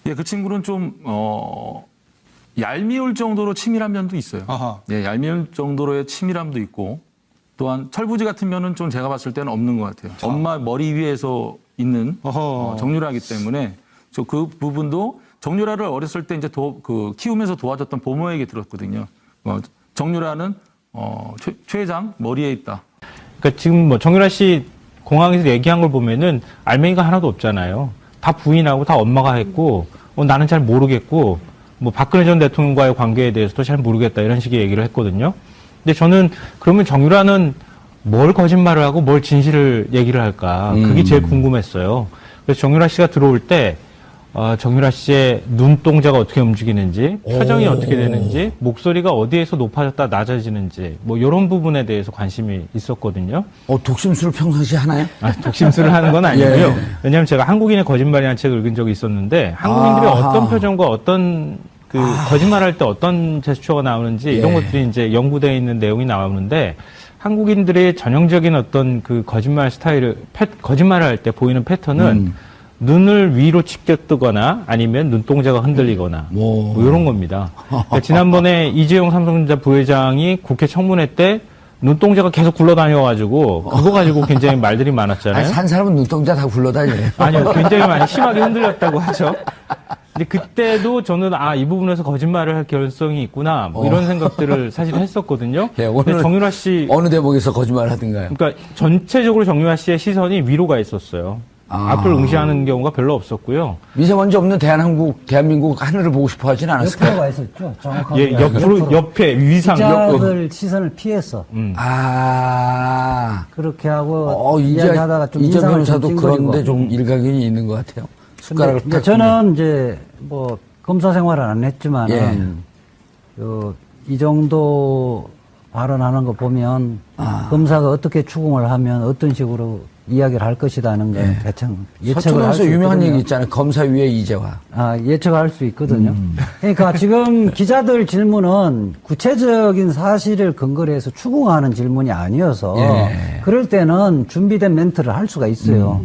예, 그 친구는 좀 얄미울 정도로 치밀한 면도 있어요. 아하. 예, 얄미울 정도로의 치밀함도 있고 또한 철부지 같은 면은 좀 제가 봤을 때는 없는 것 같아요. 엄마 머리 위에서 있는 정유라이기 때문에 저 그 부분도 정유라를 어렸을 때 이제 키우면서 도와줬던 보모에게 들었거든요. 정유라는 최 회장 머리에 있다. 그러니까 지금 뭐 정유라 씨 공항에서 얘기한 걸 보면은 알맹이가 하나도 없잖아요. 다 부인하고 다 엄마가 했고 나는 잘 모르겠고 뭐 박근혜 전 대통령과의 관계에 대해서도 잘 모르겠다 이런 식의 얘기를 했거든요. 근데 저는 그러면 정유라는 뭘 거짓말을 하고 뭘 진실을 얘기를 할까 그게 제일 궁금했어요. 그래서 정유라 씨가 들어올 때 정유라 씨의 눈동자가 어떻게 움직이는지, 표정이 어떻게 되는지, 목소리가 어디에서 높아졌다 낮아지는지, 뭐 이런 부분에 대해서 관심이 있었거든요. 독심술을 평상시에 하나요? 독심술을 하는 건 아니고요. 예. 왜냐하면 제가 한국인의 거짓말이라는 책을 읽은 적이 있었는데 한국인들이 어떤 표정과 어떤 거짓말할 때 어떤 제스처가 나오는지 이런 것들이 이제 연구되어 있는 내용이 나오는데 한국인들의 전형적인 어떤 그 거짓말 스타일을 거짓말을 할 때 보이는 패턴은 눈을 위로 치켜뜨거나 아니면 눈동자가 흔들리거나 뭐 이런 겁니다. 그러니까 지난번에 이재용 삼성전자 부회장이 국회 청문회 때 눈동자가 계속 굴러다녀가지고 그거 가지고 굉장히 말들이 많았잖아요. 아니, 산 사람은 눈동자 다 굴러다녀요. 아니요, 굉장히 많이 심하게 흔들렸다고 하죠. 근데 그때도 저는 이 부분에서 거짓말을 할 개연성이 있구나 뭐 이런 생각들을 사실 했었거든요. 예, 근데 정유라 씨 어느 대목에서 거짓말을 하든가요? 그러니까 전체적으로 정유라 씨의 시선이 위로 가 있었어요. 앞을 응시하는 경우가 별로 없었고요. 미세먼지 없는 대한민국 하늘을 보고 싶어 하진 않았을까요? 옆으로 가 있었죠. 정확하게. 예, 옆에 위상. 기자들 시선을 피했어. 그렇게 하고 이야기하다가 좀 이재 인상을 좀 변호사도 찡그리고. 그런데 좀 일각이 있는 것 같아요. 숟가락을 근데 탁 저는 이제 뭐 검사 생활을 안 했지만은 이 정도 발언하는 거 보면 검사가 어떻게 추궁을 하면 어떤 식으로 이야기를 할 것이라는 걸 대충 예측을 할 수 있거든요. 유명한 얘기 있잖아요. 검사 위에 이재화. 예측할 수 있거든요. 그러니까 지금 기자들 질문은 구체적인 사실을 근거로 해서 추궁하는 질문이 아니어서 그럴 때는 준비된 멘트를 할 수가 있어요.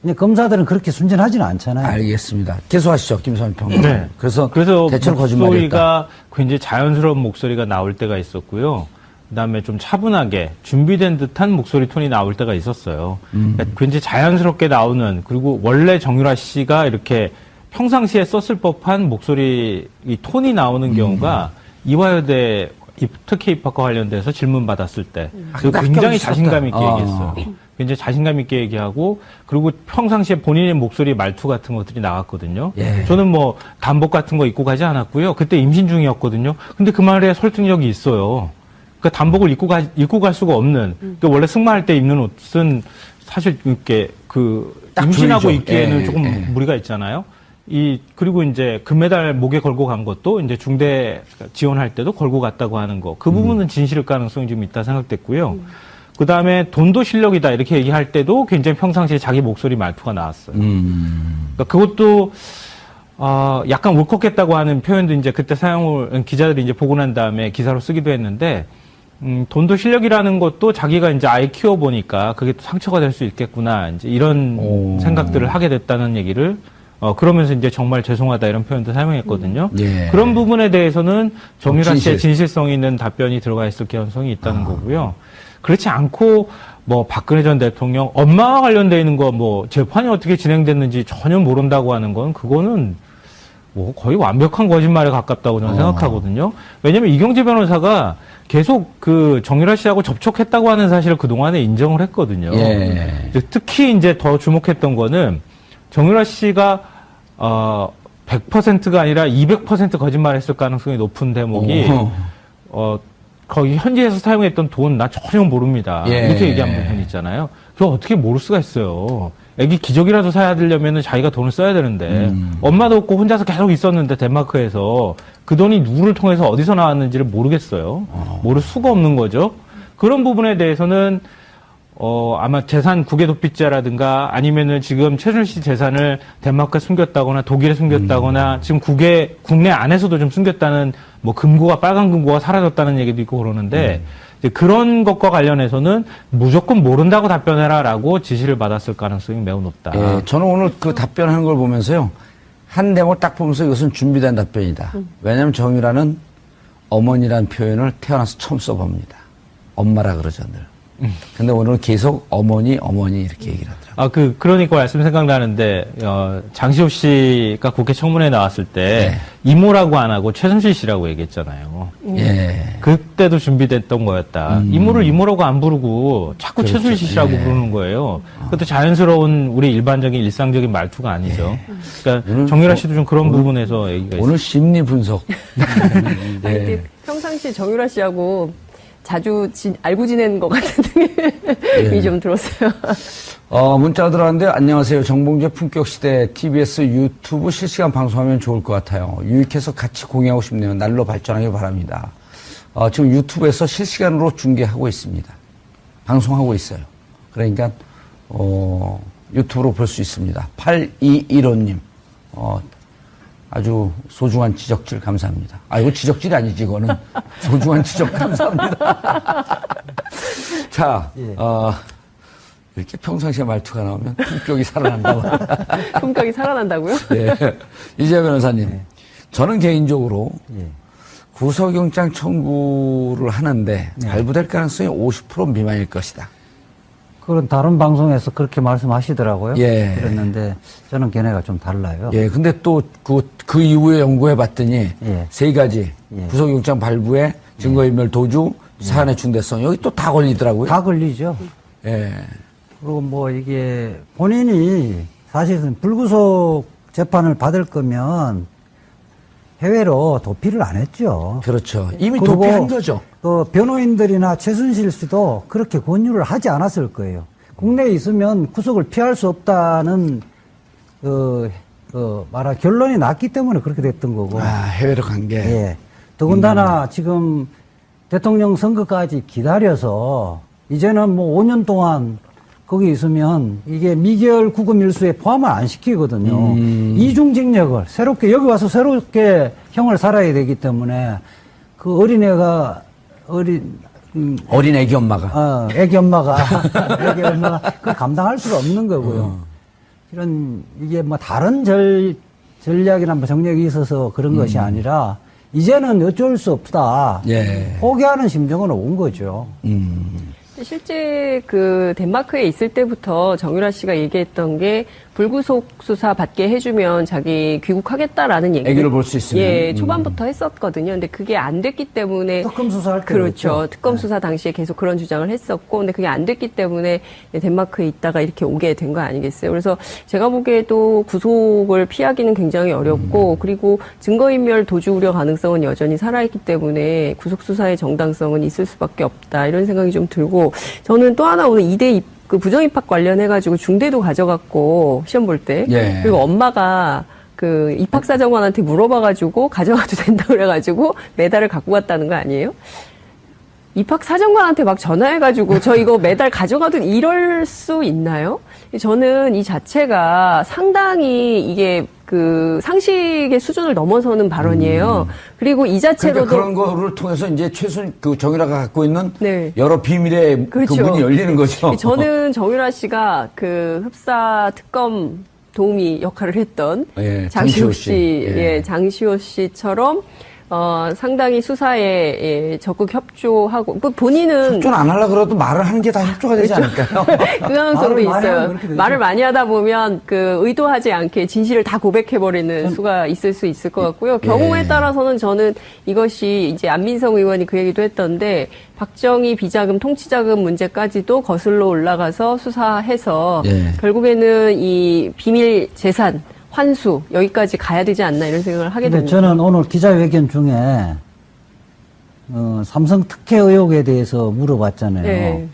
근데 검사들은 그렇게 순진하지는 않잖아요. 알겠습니다. 계속하시죠, 김선일 평론가. 네. 그래서 대체로 거짓말이었다. 목소리가 굉장히 자연스러운 목소리가 나올 때가 있었고요. 그다음에 좀 차분하게 준비된 듯한 목소리 톤이 나올 때가 있었어요. 그러니까 굉장히 자연스럽게 나오는 그리고 원래 정유라 씨가 이렇게 평상시에 썼을 법한 목소리 이 톤이 나오는 경우가 이화여대 특히 입학과 관련돼서 질문 받았을 때 굉장히 자신감 있게 얘기했어요. 굉장히 자신감 있게 얘기하고 그리고 평상시에 본인의 목소리 말투 같은 것들이 나왔거든요. 저는 뭐 단복 같은 거 입고 가지 않았고요. 그때 임신 중이었거든요. 근데 그 말에 설득력이 있어요. 그러니까 단복을 입고 갈 수가 없는. 그러니까 원래 승마할 때 입는 옷은 사실 이렇게 임신하고 입기에는 조금 무리가 있잖아요. 그리고 이제 금메달 목에 걸고 간 것도 이제 중대 지원할 때도 걸고 갔다고 하는 거. 그 부분은 진실일 가능성이 좀 있다 생각됐고요. 그 다음에 돈도 실력이다 이렇게 얘기할 때도 굉장히 평상시에 자기 목소리 말투가 나왔어요. 그러니까 그것도 약간 울컥했다고 하는 표현도 이제 그때 기자들이 이제 보고 난 다음에 기사로 쓰기도 했는데, 돈도 실력이라는 것도 자기가 이제 아이 키워보니까 그게 또 상처가 될 수 있겠구나, 이제 이런 생각들을 하게 됐다는 얘기를, 그러면서 이제 정말 죄송하다 이런 표현도 사용했거든요. 그런 부분에 대해서는 정유라 씨의 진실성 있는 답변이 들어가 있을 가능성이 있다는 거고요. 그렇지 않고, 뭐, 박근혜 전 대통령, 엄마와 관련되어 있는 거, 뭐, 재판이 어떻게 진행됐는지 전혀 모른다고 하는 건, 그거는, 뭐, 거의 완벽한 거짓말에 가깝다고 저는 생각하거든요. 왜냐면 이경재 변호사가 계속 정유라 씨하고 접촉했다고 하는 사실을 그동안에 인정을 했거든요. 특히 이제 더 주목했던 거는, 정유라 씨가, 100%가 아니라 200% 거짓말 했을 가능성이 높은 대목이, 거기 현지에서 사용했던 돈 나 전혀 모릅니다. 이렇게 얘기한 부분 있잖아요. 그거 어떻게 모를 수가 있어요. 애기 기저귀라도 사야 되려면 자기가 돈을 써야 되는데 엄마도 없고 혼자서 계속 있었는데 덴마크에서 그 돈이 누구를 통해서 어디서 나왔는지를 모르겠어요. 모를 수가 없는 거죠. 그런 부분에 대해서는 아마 재산 국외 도피죄라든가 아니면은 지금 최순실 씨 재산을 덴마크에 숨겼다거나 독일에 숨겼다거나 지금 국내 안에서도 좀 숨겼다는 뭐 빨간 금고가 사라졌다는 얘기도 있고 그러는데 이제 그런 것과 관련해서는 무조건 모른다고 답변해라라고 지시를 받았을 가능성이 매우 높다. 저는 오늘 그 답변하는 걸 보면서요. 한 내용을 딱 보면서 이것은 준비된 답변이다. 왜냐하면 정유라는 어머니란 표현을 태어나서 처음 써봅니다. 엄마라 그러죠, 늘. 근데 오늘은 계속 어머니 이렇게 얘기를 하더라고요. 그러니까 말씀 생각나는데, 장시호 씨가 국회 청문회에 나왔을 때, 이모라고 안 하고 최순실 씨라고 얘기했잖아요. 예. 그때도 준비됐던 거였다. 이모를 이모라고 안 부르고 자꾸 그렇죠. 최순실 씨라고 예. 부르는 거예요. 그것도 자연스러운 우리 일반적인 일상적인 말투가 아니죠. 그러니까 정유라 씨도 좀 그런 부분에서 얘기가 있어요. 오늘 심리 분석. 아니, 이렇게 평상시 정유라 씨하고 자주 알고 지내는 것 같은 느낌이 좀 들었어요. 문자가 들어왔는데, 안녕하세요. 정봉재 품격시대 TBS 유튜브 실시간 방송하면 좋을 것 같아요. 유익해서 같이 공유하고 싶네요. 날로 발전하길 바랍니다. 지금 유튜브에서 실시간으로 중계하고 있습니다. 방송하고 있어요. 그러니까, 유튜브로 볼 수 있습니다. 8215님. 아주 소중한 지적질 감사합니다. 이거 지적질이 아니지, 이거는. 소중한 지적 감사합니다. 자, 이렇게 평상시에 말투가 나오면 품격이 살아난다고. 품격이 살아난다고요? 예. 이재 변호사님. 저는 개인적으로 구속영장 청구를 하는데 발부될 가능성이 50% 미만일 것이다. 그런 다른 방송에서 그렇게 말씀하시더라고요. 예. 그랬는데 저는 걔네가 좀 달라요. 예, 근데 또 그 이후에 연구해 봤더니 예. 세 가지 예. 구속영장 발부에 증거인멸 도주, 사안의 중대성 여기 또 다 걸리더라고요. 다 걸리죠. 예. 그리고 뭐 이게 본인이 사실은 불구속 재판을 받을 거면 해외로 도피를 안 했죠. 그렇죠. 이미 그리고 도피한 거죠. 그 변호인들이나 최순실 씨도 그렇게 권유를 하지 않았을 거예요. 국내에 있으면 구속을 피할 수 없다는 결론이 났기 때문에 그렇게 됐던 거고. 해외로 간 게. 예. 더군다나 지금 대통령 선거까지 기다려서 이제는 뭐 5년 동안 거기 있으면 이게 미결 구금 일수에 포함을 안 시키거든요. 이중징역을 새롭게 여기 와서 새롭게 형을 살아야 되기 때문에 그 어린애가 어린 애기 엄마가. 애기 엄마가 애기 엄마가 그걸 감당할 수가 없는 거고요. 이런 이게 뭐 다른 전략이나 뭐 정략이 있어서 그런 것이 아니라 이제는 어쩔 수 없다. 예. 포기하는 심정은 온 거죠. 실제 그 덴마크에 있을 때부터 정유라 씨가 얘기했던 게 불구속 수사 받게 해주면 자기 귀국하겠다라는 얘기를 애기를 볼 수 있으면. 예, 초반부터 했었거든요. 근데 그게 안 됐기 때문에 특검 수사할 때 그렇죠. 특검 수사 당시에 계속 그런 주장을 했었고, 근데 그게 안 됐기 때문에 덴마크에 있다가 이렇게 오게 된 거 아니겠어요? 그래서 제가 보기에도 구속을 피하기는 굉장히 어렵고, 그리고 증거인멸 도주 우려 가능성은 여전히 살아있기 때문에 구속 수사의 정당성은 있을 수밖에 없다 이런 생각이 좀 들고, 저는 또 하나 오늘 2대 그 부정입학 관련해가지고 중대도 가져갔고 시험 볼 때 예. 그리고 엄마가 그 입학사정관한테 물어봐가지고 가져가도 된다 그래가지고 메달을 갖고 갔다는 거 아니에요? 입학사정관한테 막 전화해가지고 저 이거 메달 가져가도 이럴 수 있나요? 저는 이 자체가 상당히 이게 그 상식의 수준을 넘어서는 발언이에요. 그리고 이 자체로도 그러니까 그런 거를 통해서 이제 정유라가 갖고 있는 네. 여러 비밀의 그렇죠. 그 문이 열리는 거죠. 저는 정유라 씨가 그 흡사 특검 도우미 역할을 했던 예, 장시호 씨, 예. 장시호 씨처럼 상당히 수사에 적극 협조하고 본인은 협조는 안 하려고 그래도 말을 하는 게 다 협조가 되지 않을까요? 그 가능성도 말을 많이 하면 있어요. 그렇게 되죠. 말을 많이 하다 보면 그 의도하지 않게 진실을 다 고백해버리는 수가 있을 수 있을 것 같고요. 경우에 따라서는 저는 이것이 이제 안민석 의원이 그 얘기도 했던데 박정희 비자금 통치자금 문제까지도 거슬러 올라가서 수사해서 결국에는 이 비밀 재산 환수 여기까지 가야 되지 않나 이런 생각을 하게 근데 됩니다. 저는 오늘 기자회견 중에 삼성 특혜 의혹에 대해서 물어봤잖아요. 네.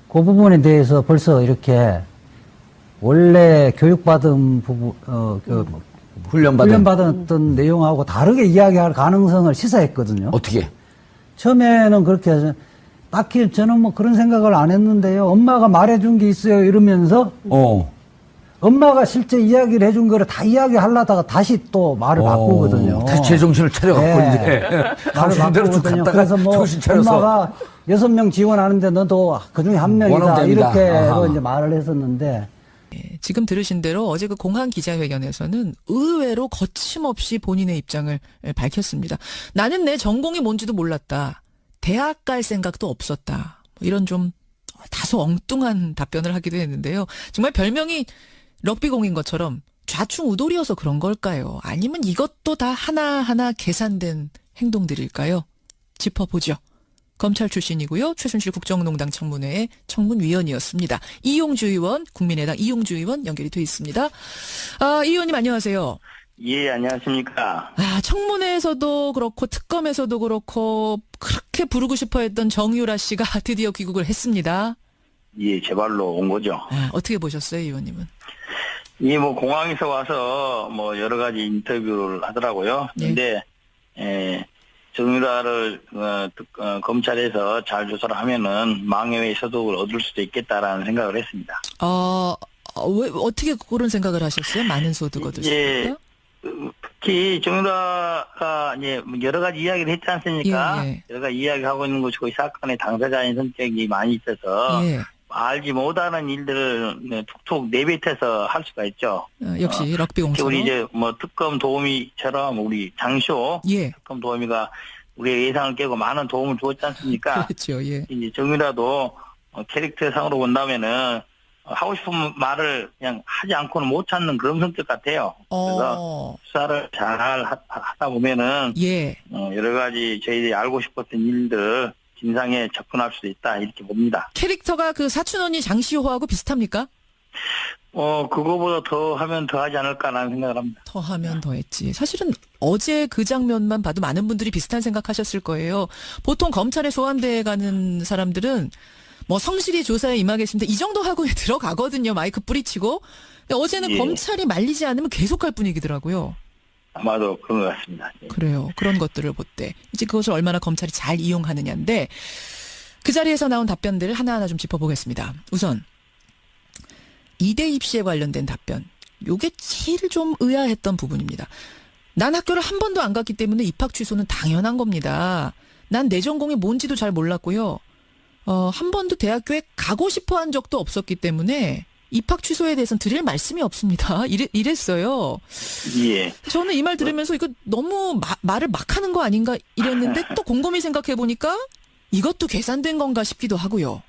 그 부분에 대해서 벌써 이렇게 원래 교육받은 훈련받았던 내용하고 다르게 이야기할 가능성을 시사했거든요. 어떻게? 처음에는 그렇게 해서 딱히 저는 뭐 그런 생각을 안 했는데요. 엄마가 말해준 게 있어요. 이러면서 엄마가 실제 이야기를 해준 거를 다 이야기하려다가 다시 또 말을 바꾸거든요. 다시 제정신을 차려갖고 이제 말을 대로 쭉 바꾸거든요. 갔다가 그래서 뭐 정신 차려서 엄마가 6명 지원하는데 너도 그중에 한 명이다 원하면 됩니다. 이렇게 아하. 이제 말을 했었는데 예, 지금 들으신 대로 어제 그 공항 기자회견에서는 의외로 거침없이 본인의 입장을 밝혔습니다. 나는 내 전공이 뭔지도 몰랐다. 대학 갈 생각도 없었다. 뭐 이런 좀 다소 엉뚱한 답변을 하기도 했는데요. 정말 별명이 럭비공인 것처럼 좌충우돌이어서 그런 걸까요? 아니면 이것도 다 하나하나 계산된 행동들일까요? 짚어보죠. 검찰 출신이고요. 최순실 국정농단 청문회의 청문위원이었습니다. 이용주 의원, 국민의당 이용주 의원 연결이 돼 있습니다. 이 의원님 안녕하세요. 예, 안녕하십니까. 청문회에서도 그렇고 특검에서도 그렇고 그렇게 부르고 싶어 했던 정유라 씨가 드디어 귀국을 했습니다. 예, 제 발로 온 거죠. 어떻게 보셨어요, 의원님은? 예, 뭐 공항에서 와서 뭐 여러 가지 인터뷰를 하더라고요. 근데 정유라를 검찰에서 잘 조사를 하면은 망해외 소득을 얻을 수도 있겠다라는 생각을 했습니다. 왜 어떻게 그런 생각을 하셨어요? 많은 소득 얻을 수 있다? 특히 정유라가 이제 여러 가지 이야기를 했지 않습니까? 예. 여러 가지 이야기하고 있는 것이고 이 사건의 당사자인 성격이 많이 있어서 예. 알지 못하는 일들을 툭툭 내뱉어서 할 수가 있죠. 역시 럭비공처럼. 우리 이제 뭐 특검 도우미처럼 우리 장시호 특검 도우미가 우리의 예상을 깨고 많은 도움을 주었지 않습니까? 그렇죠. 예. 이제 정유라도 캐릭터상으로 본다면은 하고 싶은 말을 그냥 하지 않고는 못 찾는 그런 성격 같아요. 그래서 수사를 잘 하다 보면은 여러 가지 저희들이 알고 싶었던 일들 진상에 접근할 수도 있다 이렇게 봅니다. 캐릭터가 그 사촌 언니 장시호하고 비슷합니까? 그거보다 더 하면 더 하지 않을까라는 생각을 합니다. 더 하면 더 했지. 사실은 어제 그 장면만 봐도 많은 분들이 비슷한 생각하셨을 거예요. 보통 검찰에 소환돼 가는 사람들은 뭐 성실히 조사에 임하겠습니다. 이 정도 하고 들어가거든요. 마이크 뿌리치고. 근데 어제는 검찰이 말리지 않으면 계속 갈 분위기더라고요. 아마도 그런 것 같습니다. 그래요. 그런 것들을 볼 때. 이제 그것을 얼마나 검찰이 잘 이용하느냐인데 그 자리에서 나온 답변들 하나하나 좀 짚어보겠습니다. 우선 이대 입시에 관련된 답변. 요게 제일 좀 의아했던 부분입니다. 난 학교를 한 번도 안 갔기 때문에 입학 취소는 당연한 겁니다. 난 내 전공이 뭔지도 잘 몰랐고요. 한 번도 대학교에 가고 싶어 한 적도 없었기 때문에 입학 취소에 대해서는 드릴 말씀이 없습니다. 이랬어요. 예. 저는 이 말 들으면서 이거 너무 말을 막 하는 거 아닌가 이랬는데 또 곰곰이 생각해 보니까 이것도 계산된 건가 싶기도 하고요.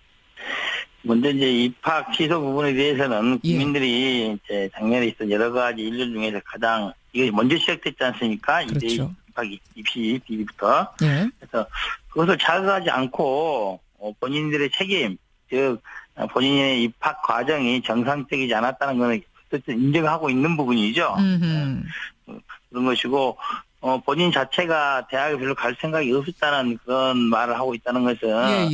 먼저 이제 입학 취소 부분에 대해서는 국민들이 이제 작년에 있던 여러 가지 일들 중에서 가장 이게 먼저 시작됐지 않습니까? 그렇죠. 이제 입학 입시 비리부터. 그래서 그것을 자극하지 않고 본인들의 책임, 즉 본인의 입학 과정이 정상적이지 않았다는 것을 인정하고 있는 부분이죠. 그런 것이고 본인 자체가 대학에 별로 갈 생각이 없었다는 그런 말을 하고 있다는 것은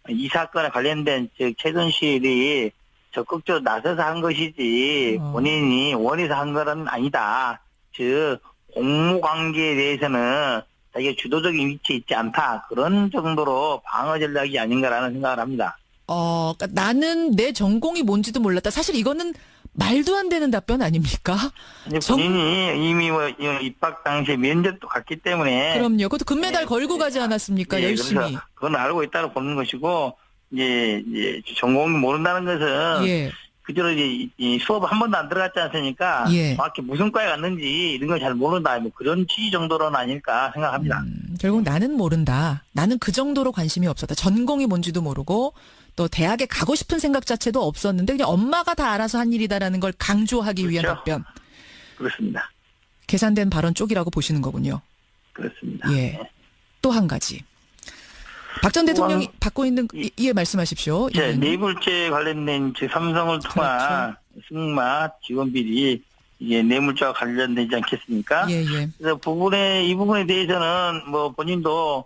이 사건에 관련된 즉 최순실이 적극적으로 나서서 한 것이지 본인이 원해서 한 것은 아니다. 즉 공무관계에 대해서는 자기가 주도적인 위치에 있지 않다. 그런 정도로 방어 전략이 아닌가라는 생각을 합니다. 그러니까 나는 내 전공이 뭔지도 몰랐다. 사실 이거는 말도 안 되는 답변 아닙니까? 본인이 이미 뭐 입학 당시에 면접도 갔기 때문에. 그럼요. 그것도 금메달 걸고 가지 않았습니까? 열심히. 그래서 그건 알고 있다고 보는 것이고 이제 전공이 모른다는 것은 그대로 이제 수업 한 번도 안 들어갔지 않습니까? 정확히 무슨 과에 갔는지 이런 걸 잘 모른다. 뭐 그런 취지 정도로는 아닐까 생각합니다. 결국 나는 모른다. 나는 그 정도로 관심이 없었다. 전공이 뭔지도 모르고 또 대학에 가고 싶은 생각 자체도 없었는데 그냥 엄마가 다 알아서 한 일이다라는 걸 강조하기 위한 답변. 그렇습니다. 계산된 발언 쪽이라고 보시는 거군요. 그렇습니다. 또 한 가지. 박 전 대통령이 받고 있는 말씀하십시오. 뇌물죄 관련된 삼성을 통한 승마 지원 비리 이게 뇌물죄와 관련되지 않겠습니까? 그래서 이 부분에 대해서는 뭐 본인도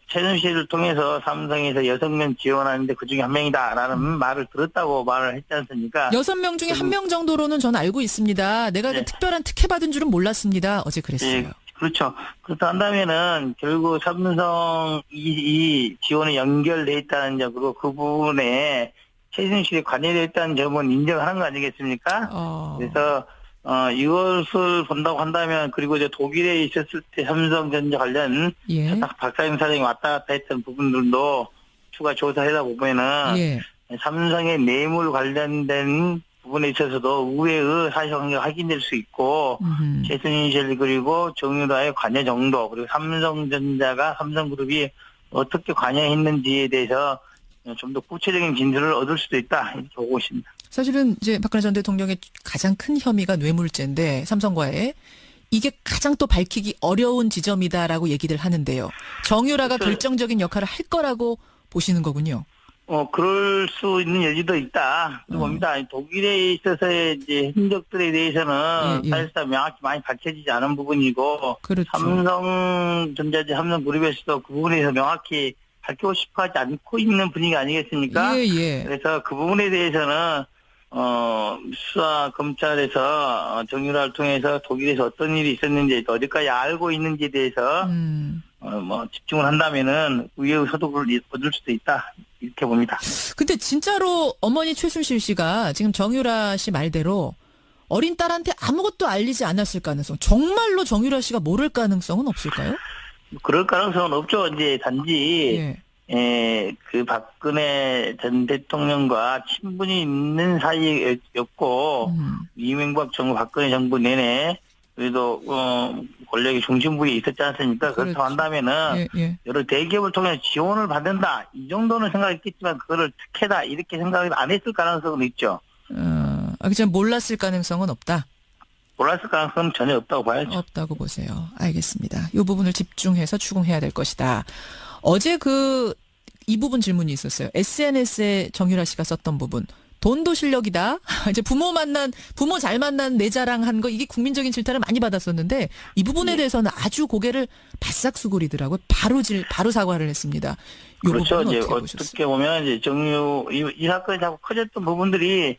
최순실을 통해서 삼성에서 6명 지원하는데 그중에 한 명이다라는 말을 들었다고 말을 했지 않습니까? 6명 중에 1명 정도로는 저는 알고 있습니다. 내가 그 특별한 특혜 받은 줄은 몰랐습니다. 어제 그랬어요. 그렇죠. 그렇다 한다면은 결국 삼성 이 지원에 연결돼 있다는 점으로 그 부분에 최순실이 관여되어 있다는 점은 인정하는 거 아니겠습니까? 그래서 이것을 본다고 한다면 그리고 이제 독일에 있었을 때 삼성전자 관련 박사님 사장이 왔다 갔다 했던 부분들도 추가 조사하다 보면은 삼성의 뇌물 관련된 부분에 있어서도 의회의 사실관계가 확인될 수 있고 최순실 그리고 정유라의 관여 정도 그리고 삼성전자가 삼성그룹이 어떻게 관여했는지에 대해서 좀 더 구체적인 진술을 얻을 수도 있다 이렇게 보고 있습니다. 사실은 이제 박근혜 전 대통령의 가장 큰 혐의가 뇌물죄인데 삼성과의 이게 가장 또 밝히기 어려운 지점이다라고 얘기들 하는데요. 정유라가 결정적인 역할을 할 거라고 보시는 거군요. 그럴 수 있는 여지도 있다. 봅니다. 독일에 있어서의 이제 흔적들에 대해서는 사실상 명확히 많이 밝혀지지 않은 부분이고, 그렇죠. 삼성전자제 삼성그룹에서도 그 부분에 대해서 명확히 밝히고 싶어 하지 않고 있는 분위기 아니겠습니까? 그래서 그 부분에 대해서는, 수사 검찰에서 정유라를 통해서 독일에서 어떤 일이 있었는지, 어디까지 알고 있는지에 대해서, 집중을 한다면은 의회의 소득을 얻을 수도 있다. 이렇게 봅니다. 근데 진짜로 어머니 최순실 씨가 지금 정유라 씨 말대로 어린 딸한테 아무것도 알리지 않았을 가능성, 정말로 정유라 씨가 모를 가능성은 없을까요? 그럴 가능성은 없죠. 이제 단지, 그 박근혜 전 대통령과 친분이 있는 사이였고, 이명박 정부, 박근혜 정부 내내 그래도, 권력의 중심부에 있었지 않습니까? 그렇죠. 그렇다고 한다면은, 여러 대기업을 통해 지원을 받는다. 이 정도는 생각했겠지만, 그거를 특혜다. 이렇게 생각을 안 했을 가능성은 있죠. 그냥 몰랐을 가능성은 없다? 몰랐을 가능성은 전혀 없다고 봐야죠. 없다고 보세요. 알겠습니다. 이 부분을 집중해서 추궁해야 될 것이다. 어제 이 부분 질문이 있었어요. SNS에 정유라 씨가 썼던 부분. 돈도 실력이다. 이제 부모 잘 만난 내 자랑한 거, 이게 국민적인 질타를 많이 받았었는데, 이 부분에 대해서는 아주 고개를 바싹 수그리더라고요. 바로 사과를 했습니다. 그렇죠. 이제 어떻게 보면, 이제 이 사건이 자꾸 커졌던 부분들이,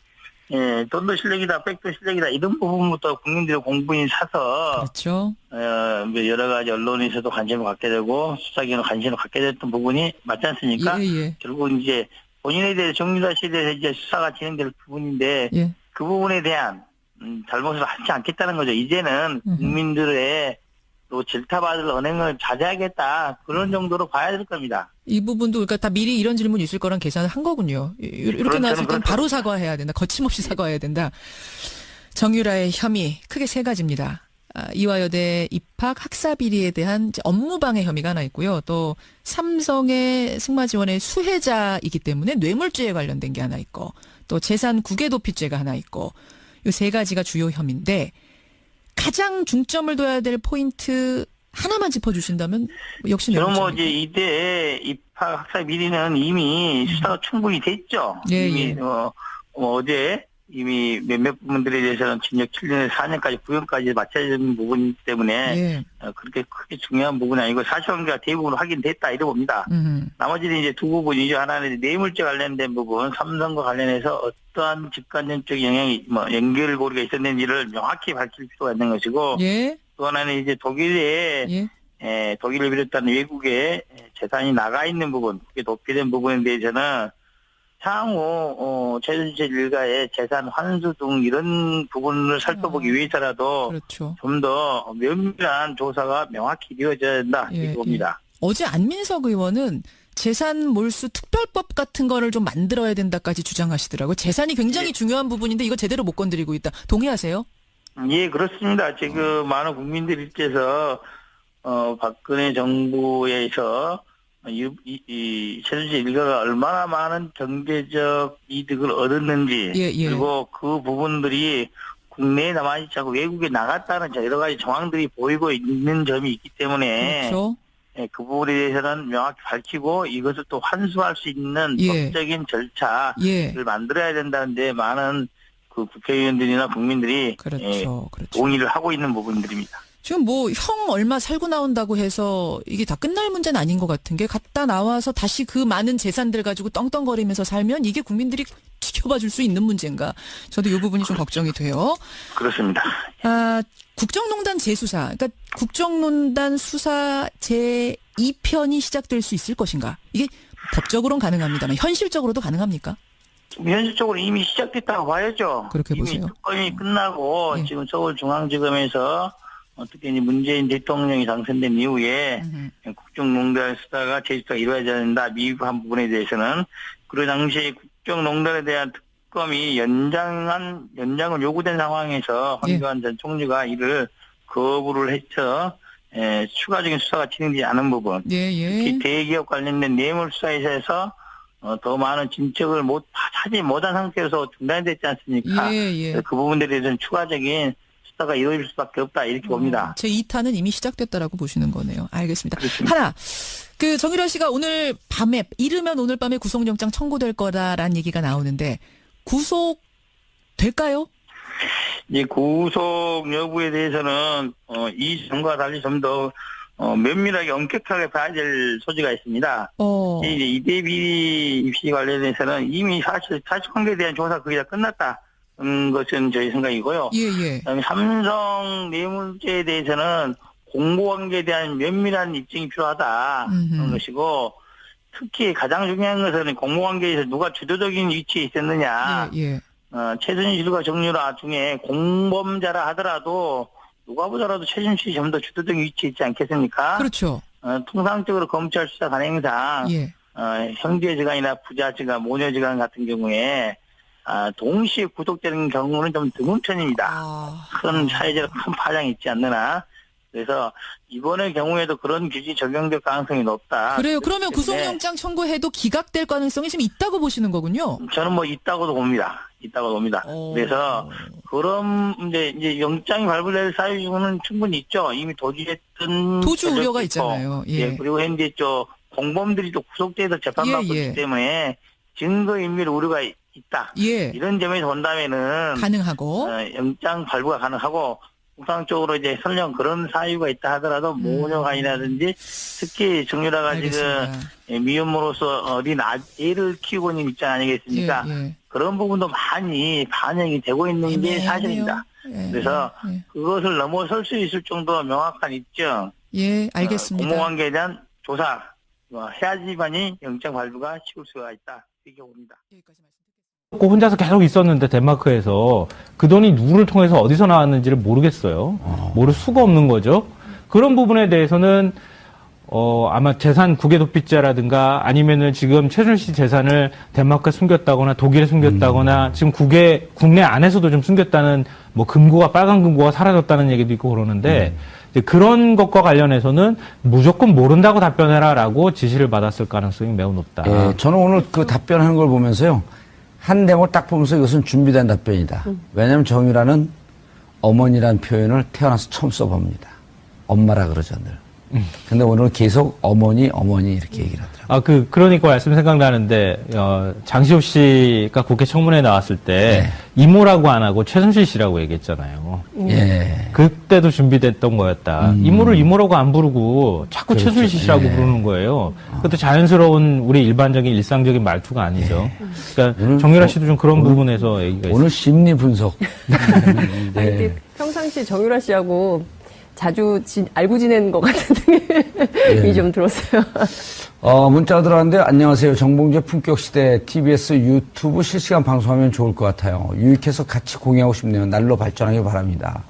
돈도 실력이다, 백도 실력이다, 이런 부분부터 국민들의 공분이 사서. 그렇죠. 여러 가지 언론에서도 관심을 갖게 되고, 수사기관도 관심을 갖게 됐던 부분이 맞지 않습니까? 결국 이제, 본인에 대해 정유라 씨에 대해서 이제 수사가 진행될 부분인데 그 부분에 대한 잘못을 하지 않겠다는 거죠. 이제는 국민들의 또 질타받을 언행을 자제하겠다 그런 정도로 봐야 될 겁니다. 이 부분도 그러니까 다 미리 이런 질문이 있을 거란 계산을 한 거군요. 이렇게 나왔을 땐 바로 사과해야 된다. 거침없이 사과해야 된다. 정유라의 혐의 크게 세 가지입니다. 이화여대 입학 학사 비리에 대한 업무방해 혐의가 하나 있고요. 또 삼성의 승마지원의 수혜자이기 때문에 뇌물죄에 관련된 게 하나 있고, 또 재산 국외도피죄가 하나 있고, 이 세 가지가 주요 혐의인데 가장 중점을 둬야 될 포인트 하나만 짚어주신다면 역시 저는 이제 이때 입학 학사 비리는 이미 수사가 충분히 됐죠. 이미 어제 이미 몇몇 부분들에 대해서는 징역 7년에서 4년까지 구형까지 맞춰야 되는 부분 때문에 그렇게 크게 중요한 부분이 아니고 사실관계가 대부분 확인됐다 이러 봅니다. 나머지는 이제 두 부분이죠. 하나는 뇌물죄 관련된 부분, 삼성과 관련해서 어떠한 직간접적 영향이 연결고리가 있었는지를 명확히 밝힐 필요가 있는 것이고 또 하나는 이제 독일을 비롯한 외국에 재산이 나가 있는 부분, 그게 도피된 부분에 대해서는 향후 최순실 일가의 재산 환수 등 이런 부분을 살펴보기 위해서라도 좀 더 면밀한 조사가 명확히 이루어져야 된다 이렇게 봅니다. 어제 안민석 의원은 재산 몰수 특별법 같은 거를 좀 만들어야 된다까지 주장하시더라고요. 재산이 굉장히 중요한 부분인데 이거 제대로 못 건드리고 있다. 동의하세요? 예, 그렇습니다. 지금 많은 국민들께서 박근혜 정부에서 이 최순실 일가가 얼마나 많은 경제적 이득을 얻었는지 그리고 그 부분들이 국내에 남아있지 않고 외국에 나갔다는 여러 가지 정황들이 보이고 있는 점이 있기 때문에 그 부분에 대해서는 명확히 밝히고 이것을 또 환수할 수 있는 법적인 절차를 만들어야 된다는데 많은 그 국회의원들이나 국민들이 동의를 하고 있는 부분들입니다. 지금 형 얼마 살고 나온다고 해서 이게 다 끝날 문제는 아닌 것 같은 게 갔다 나와서 다시 그 많은 재산들 가지고 떵떵거리면서 살면 이게 국민들이 지켜봐 줄 수 있는 문제인가. 저도 이 부분이 좀 걱정이 돼요. 그렇습니다. 국정농단 재수사, 그러니까 국정농단 수사 제2편이 시작될 수 있을 것인가. 이게 법적으로는 가능합니다만 현실적으로도 가능합니까? 현실적으로 이미 시작됐다고 봐야죠. 그렇게 이미 보세요. 특검이 끝나고 지금 서울중앙지검에서 어떻게 이제 문재인 대통령이 당선된 이후에 국정농단 수사가 재수사가 이루어져야 된다. 미흡한 부분에 대해서는 그 당시에 국정농단에 대한 특검이 연장을 요구된 상황에서 황교안 전 총리가 이를 거부를 해서 추가적인 수사가 진행되지 않은 부분, 특히 대기업 관련된 뇌물 수사에 있어서 더 많은 진척을 하지 못한 상태에서 중단이 됐지 않습니까? 그 부분들에 대해서는 추가적인 수사가 이루어질 수밖에 없다 이렇게 봅니다. 제 2탄은 이미 시작됐다라고 보시는 거네요. 알겠습니다. 그렇습니다. 하나, 정유라 씨가 오늘 밤에, 이르면 오늘 밤에 구속영장 청구될 거다라는 얘기가 나오는데, 구속 될까요? 이 구속 여부에 대해서는 이 전과 달리 좀 더 면밀하게 엄격하게 봐야 될 소지가 있습니다. 이제 이대비 입시 관련해서는 이미 사실관계에 대한 조사 거의 다 끝났다는 것은 저희 생각이고요. 그다음에 삼성 뇌물죄에 대해서는 공고관계에 대한 면밀한 입증이 필요하다는 것이고, 특히 가장 중요한 것은 공고관계에서 누가 주도적인 위치에 있었느냐. 최순실과 정유라 중에 공범자라 하더라도 누가 보더라도 최순실이 좀 더 주도적인 위치에 있지 않겠습니까? 그렇죠. 통상적으로 검찰 수사 관행상 형제지간이나 부자지간, 모녀지간 같은 경우에 동시에 구속되는 경우는 좀 드문 편입니다. 큰 사회적으로 큰 파장이 있지 않느나. 그래서 이번의 경우에도 그런 규칙이 적용될 가능성이 높다. 그래요. 그러면 구속영장 청구해도 기각될 가능성이 좀 있다고 보시는 거군요. 저는 있다고도 봅니다. 그래서 그럼 이제 영장이 발부될 사유는 충분히 있죠. 이미 도주했던 도주 우려가 있잖아요. 그리고 현재 공범들이 또 구속돼서 재판받고 있기 때문에 증거인멸 우려가 있다. 이런 점에서 본다면은 가능하고 영장 발부가 가능하고. 통상적으로 이제 설령 그런 사유가 있다 하더라도 모녀간이라든지 특히 정유라가 지금 미혼모로서 어린 애를 키우고 있는 입장 아니겠습니까? 그런 부분도 많이 반영이 되고 있는 게 사실입니다. 그래서 그것을 넘어설 수 있을 정도로 명확한 입증, 알겠습니다. 공모관계에 대한 조사 해야지만이 영장 발부가 쉬울 수가 있다 이렇게 봅니다. 혼자서 계속 있었는데 덴마크에서 그 돈이 누구를 통해서 어디서 나왔는지를 모르겠어요. 모를 수가 없는 거죠. 그런 부분에 대해서는 아마 재산 국외도피죄라든가 아니면은 지금 최순실 재산을 덴마크에 숨겼다거나 독일에 숨겼다거나 지금 국내 안에서도 좀 숨겼다는 금고가 빨간 금고가 사라졌다는 얘기도 있고 그러는데 이제 그런 것과 관련해서는 무조건 모른다고 답변해라라고 지시를 받았을 가능성이 매우 높다. 저는 오늘 그 답변하는 걸 보면서요. 한 대목을 딱 보면서 이것은 준비된 답변이다. 왜냐하면 정유라는 어머니라는 표현을 태어나서 처음 써봅니다. 엄마라 그러죠, 늘. 근데 오늘은 계속 어머니 이렇게 얘기를 하더라고요. 그러니까 말씀 생각나는데, 장시호 씨가 국회 청문회에 나왔을 때, 이모라고 안 하고 최순실 씨라고 얘기했잖아요. 그때도 준비됐던 거였다. 이모를 이모라고 안 부르고 자꾸 최순실 씨라고 부르는 거예요. 그것도 자연스러운 우리 일반적인 일상적인 말투가 아니죠. 그러니까 정유라 씨도 좀 그런 부분에서 얘기가 있어요. 오늘 심리 분석. 평상시 정유라 씨하고 자주 알고 지내는 것 같은 느낌이 좀 들었어요. 문자가 들어왔는데, 안녕하세요. 정봉재 품격시대 TBS 유튜브 실시간 방송하면 좋을 것 같아요. 유익해서 같이 공유하고 싶네요. 날로 발전하길 바랍니다.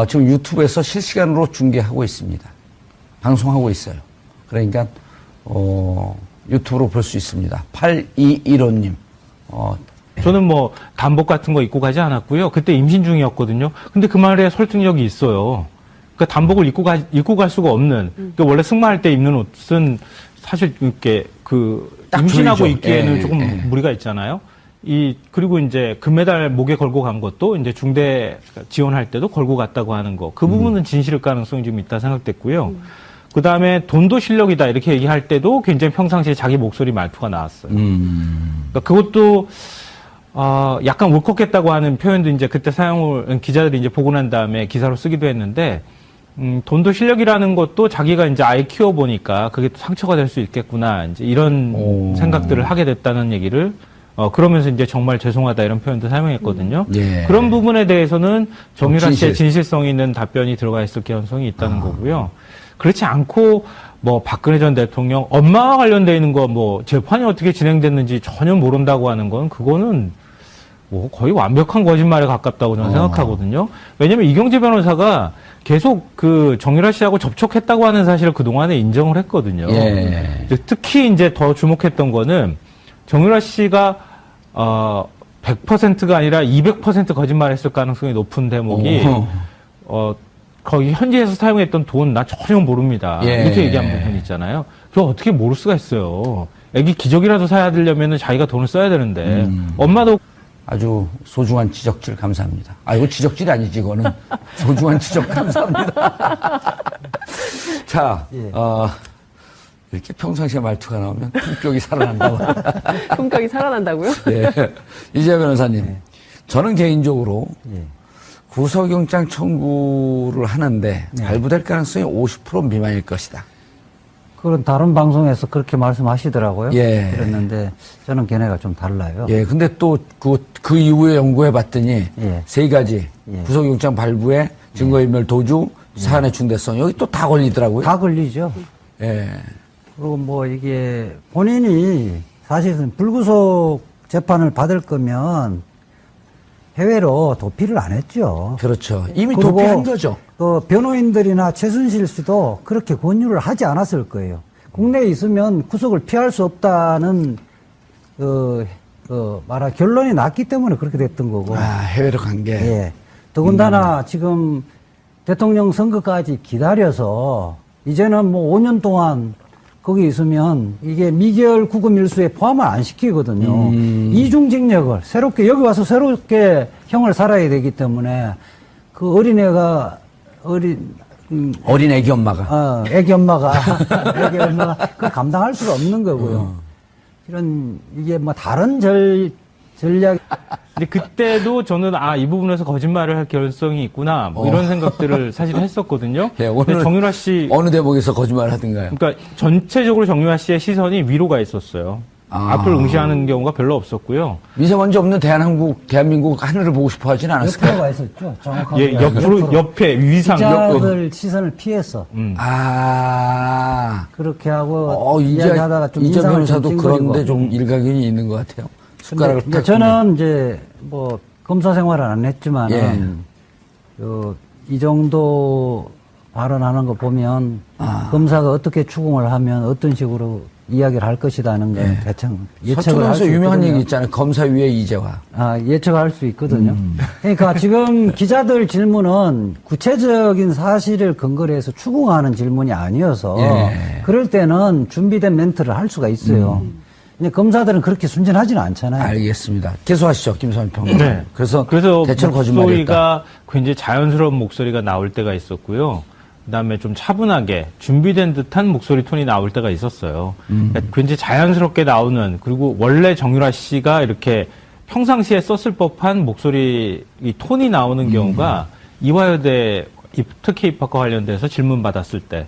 지금 유튜브에서 실시간으로 중계하고 있습니다. 방송하고 있어요. 그러니까, 유튜브로 볼 수 있습니다. 8215님. 저는 단복 같은 거 입고 가지 않았고요. 그때 임신 중이었거든요. 근데 그 말에 설득력이 있어요. 그러니까 단복을 입고 갈 수가 없는. 그러니까 원래 승마할 때 입는 옷은 사실 이렇게 임신하고 조이죠. 입기에는 조금 무리가 있잖아요. 그리고 이제 금메달 목에 걸고 간 것도 이제 중대 지원할 때도 걸고 갔다고 하는 거. 그 부분은 진실일 가능성이 좀 있다 생각됐고요. 그 다음에 돈도 실력이다 이렇게 얘기할 때도 굉장히 평상시에 자기 목소리 말투가 나왔어요. 그러니까 그것도 약간 울컥했다고 하는 표현도 이제 그때 기자들이 이제 보고 난 다음에 기사로 쓰기도 했는데, 돈도 실력이라는 것도 자기가 이제 아이 키워보니까 그게 또 상처가 될 수 있겠구나, 이제 이런 생각들을 하게 됐다는 얘기를, 그러면서 이제 정말 죄송하다 이런 표현도 사용했거든요. 그런 부분에 대해서는 정유라 씨의 진실성 있는 답변이 들어가 있을 가능성이 있다는 거고요. 그렇지 않고, 박근혜 전 대통령, 엄마와 관련되어 있는 거, 재판이 어떻게 진행됐는지 전혀 모른다고 하는 건, 그거는, 거의 완벽한 거짓말에 가깝다고 저는 생각하거든요. 왜냐면 이경재 변호사가 계속 정유라 씨하고 접촉했다고 하는 사실을 그동안에 인정을 했거든요. 특히 이제 더 주목했던 거는, 정유라 씨가, 100%가 아니라 200% 거짓말했을 가능성이 높은 대목이 거기 현지에서 사용했던 돈 나 전혀 모릅니다. 예. 이렇게 얘기한 부분 있잖아요. 그거 어떻게 모를 수가 있어요. 애기 기저귀라도 사야 되려면 자기가 돈을 써야 되는데 엄마도 아주 소중한 지적질 감사합니다. 아, 이거 지적질이 아니지, 이거는. 소중한 지적 감사합니다. 자, 이렇게 평상시에 말투가 나오면 품격이 살아난다고. 품격이 살아난다고요? 예. 이재 변호사님, 저는 개인적으로 구속영장 청구를 하는데 발부될 가능성이 50% 미만일 것이다. 그런 다른 방송에서 그렇게 말씀하시더라고요. 예. 그랬는데 저는 걔네가 좀 달라요. 예, 근데 또 그 이후에 연구해 봤더니 예. 세 가지 예. 구속영장 발부에 증거인멸 도주, 사안의 중대성 여기 또 다 걸리더라고요. 다 걸리죠. 예. 그리고 뭐 이게 본인이 사실은 불구속 재판을 받을 거면 해외로 도피를 안 했죠. 그렇죠. 이미 그리고 도피한 거죠. 변호인들이나 최순실 씨도 그렇게 권유를 하지 않았을 거예요. 국내에 있으면 구속을 피할 수 없다는 결론이 났기 때문에 그렇게 됐던 거고. 해외로 간 게. 예. 더군다나 지금 대통령 선거까지 기다려서 이제는 뭐 5년 동안 거기 있으면 이게 미결 구금 일수에 포함을 안 시키거든요. 이중징역을 새롭게 여기 와서 새롭게 형을 살아야 되기 때문에 그 어린애가 어린 애기 엄마가. 애기 엄마가 그걸 감당할 수가 없는 거고요. 이런 이게 뭐 다른 전략. 근데 그때도 저는 이 부분에서 거짓말을 할 개연성이 있구나 뭐 이런 생각들을 사실 했었거든요. 예, 근데 오늘 정유라 씨 어느 대목에서 거짓말을 하든가요? 그러니까 전체적으로 정유라 씨의 시선이 위로 가 있었어요. 앞을 응시하는 경우가 별로 없었고요. 미세먼지 없는 대한민국 하늘을 보고 싶어 하진 않았을 옆으로 거예요. 가 있었죠. 정확하게. 예, 옆에 위상 기자들 시선을 피해서 그렇게 하고 이야기하다가 좀 이재 인상을 변호사도 좀 그런데 찡그리고. 좀 일가견이 있는 것 같아요. 숟가락을 근데 탁. 저는 이제 뭐 검사 생활을 안 했지만은 이 정도 발언하는 거 보면 검사가 어떻게 추궁을 하면 어떤 식으로 이야기를 할 것이라는 건 대충 예측을 할 수 서초동에서 유명한 있거든요. 얘기 있잖아요. 검사 위에 이재화. 예측할 수 있거든요. 그러니까 지금 기자들 질문은 구체적인 사실을 근거로 해서 추궁하는 질문이 아니어서 그럴 때는 준비된 멘트를 할 수가 있어요. 근데 검사들은 그렇게 순진하지는 않잖아요. 알겠습니다. 계속하시죠, 김선희 평론. 네. 그래서 대체로 거짓말이었다. 목소리가 굉장히 자연스러운 목소리가 나올 때가 있었고요. 그다음에 좀 차분하게 준비된 듯한 목소리 톤이 나올 때가 있었어요. 그러니까 굉장히 자연스럽게 나오는 그리고 원래 정유라 씨가 이렇게 평상시에 썼을 법한 목소리 이 톤이 나오는 경우가 이화여대 특혜 입학과 관련돼서 질문 받았을 때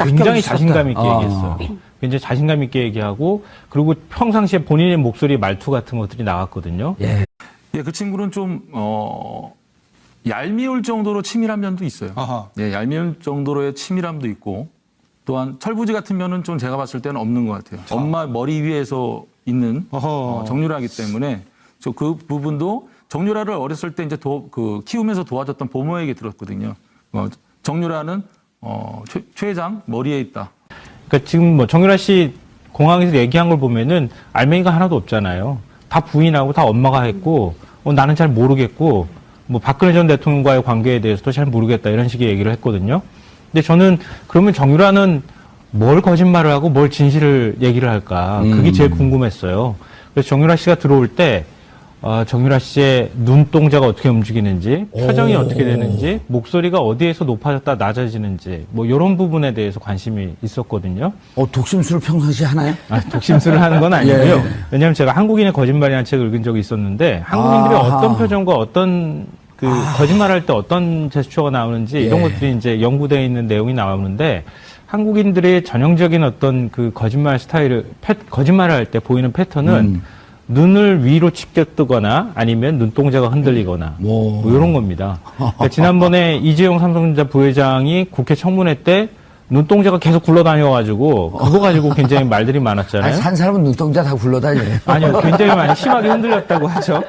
굉장히 자신감 있게 얘기했어요. 굉장히 자신감 있게 얘기하고 그리고 평상시에 본인의 목소리 말투 같은 것들이 나왔거든요. 예, 그 친구는 좀 얄미울 정도로 치밀한 면도 있어요. 예, 얄미울 정도로의 치밀함도 있고 또한 철부지 같은 면은 좀 제가 봤을 때는 없는 것 같아요. 엄마 머리 위에서 있는 정유라이기 때문에 저 그 부분도 정유라를 어렸을 때 이제 키우면서 도와줬던 보모에게 들었거든요. 정유라는 최 회장 머리에 있다. 그러니까 지금 뭐 정유라 씨 공항에서 얘기한 걸 보면은 알맹이가 하나도 없잖아요. 다 부인하고 다 엄마가 했고 나는 잘 모르겠고 뭐 박근혜 전 대통령과의 관계에 대해서도 잘 모르겠다 이런 식의 얘기를 했거든요. 근데 저는 그러면 정유라는 뭘 거짓말을 하고 뭘 진실을 얘기를 할까 그게 제일 궁금했어요. 그래서 정유라 씨가 들어올 때 정유라 씨의 눈동자가 어떻게 움직이는지, 표정이 어떻게 되는지, 목소리가 어디에서 높아졌다 낮아지는지, 뭐 이런 부분에 대해서 관심이 있었거든요. 독심술을 평상시에 하나요? 독심술을 하는 건 아니고요. 왜냐하면 제가 한국인의 거짓말이라는 책을 읽은 적이 있었는데 한국인들이 어떤 표정과 어떤 거짓말할 때 어떤 제스처가 나오는지 이런 것들이 이제 연구되어 있는 내용이 나오는데 한국인들의 전형적인 어떤 그 거짓말 스타일을 거짓말을 할 때 보이는 패턴은 눈을 위로 치켜 뜨거나 아니면 눈동자가 흔들리거나 뭐 이런 겁니다. 그러니까 지난번에 이재용 삼성전자 부회장이 국회 청문회 때 눈동자가 계속 굴러다녀가지고 그거 가지고 굉장히 말들이 많았잖아요. 한 사람은 눈동자 다 굴러다녀요. 아니요, 굉장히 많이 심하게 흔들렸다고 하죠.